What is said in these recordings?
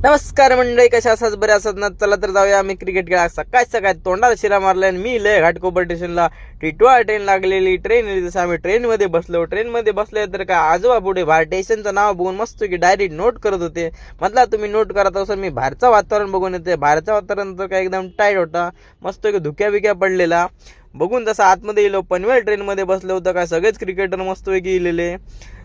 नमस्कार मंडळी, कशा असाच बरे असत ना. चला तर जाऊया आम्ही क्रिकेट खेळा. सकाळी तोंडाला शिरा मारलाय आणि मी लय घाटकोपर स्टेशनला टिटवाळा ट्रेन लागलेली. ट्रेन जसं आम्ही ट्रेनमध्ये बसलो तर काय आजोबा पुढे बाहेर स्टेशनचं नाव बघून मस्त की डायरेक्ट नोट करत होते. म्हटलं तुम्ही नोट करत असाल, मी बाहेरचं वातावरण बघून येते. बाहेरचं वातावरण तर काय एकदम टाईट होता, मस्त की धुक्या बिक्या पडलेला. बघून तसं आतमध्ये गेलो, पनवेल ट्रेनमध्ये बसलो होतं. काय सगळेच क्रिकेटर मस्तपैकी गेलेले,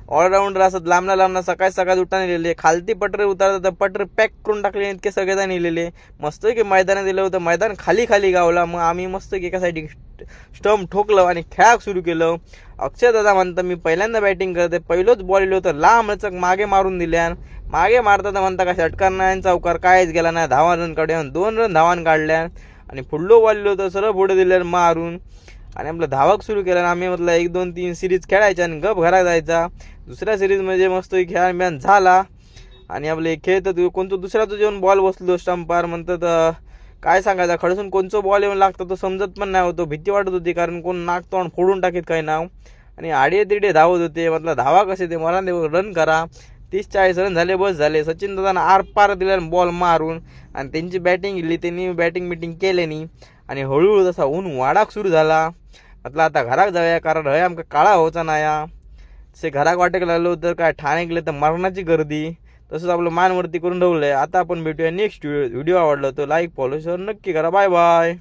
ऑलराऊंडर असत. लांबना सकाळी उठाने लिहिले. खालती पटरे उतारतात, पटरे पॅक करून टाकले इतके सगळेजण लिहिलेले. मस्त की मैदानात दिलं होतं. मैदान खाली गावला. मग आम्ही मस्त की एका साईड स्टंप ठोकलं आणि खेळाक सुरू केलं. अक्षय दादा म्हणता मी पहिल्यांदा बॅटिंग करते, पहिलंच बॉल लिहिलं होतं, लांब मागे मारून दिल्या. मागे मारता म्हणता का षटकार नाही, चौकार कायच गेला नाही. धावा रन काढल्या, 2 रन धावान काढल्या आणि पुढलो बॉल लिहिलं होतं, सरळ पुढे दिल्या मारून आणि आपलं धावक सुरू केलं. आम्ही म्हटलं 1-2-3 सिरीज खेळायच्या आणि गप घरात जायचा. दुसऱ्या सिरीज म्हणजे मस्त खेळ मॅन झाला आणि आपले खेळत कोणतं दुसऱ्याचं जेवण बॉल बसलो स्टंपार म्हणतात. काय सांगायचं, खडसून कोणचं बॉल येऊन लागतं तो समजत पण नाही होतो. भीती वाटत होती, कारण कोण नाक तोंड फोडून टाकीत काही नाव. आणि आडे तिडे धावत होते. म्हटलं धावा कसे ते मला रन करा. 30-40 रन झाले, बस झाले. सचिन दादानं आरपार दिला बॉल मारून आणि त्यांची बॅटिंग गेली. त्यांनी बॅटिंग केली नाही आणि हळूहळू तसा ऊन वाडाक सुरू झाला. म्हटलं आता घरात जाऊया, कारण हय आमका काळा व्हायचा नाही. से घराक वाटेक लागलो तर काय ठाणे गेले तर मरणाची गर्दी. तसंच आपलं मानवरती करून ठेवलंय. आता आपण भेटूया नेक्स्ट व्हिडिओ. आवडला तर लाईक फॉलो शेअर नक्की करा. Bye bye.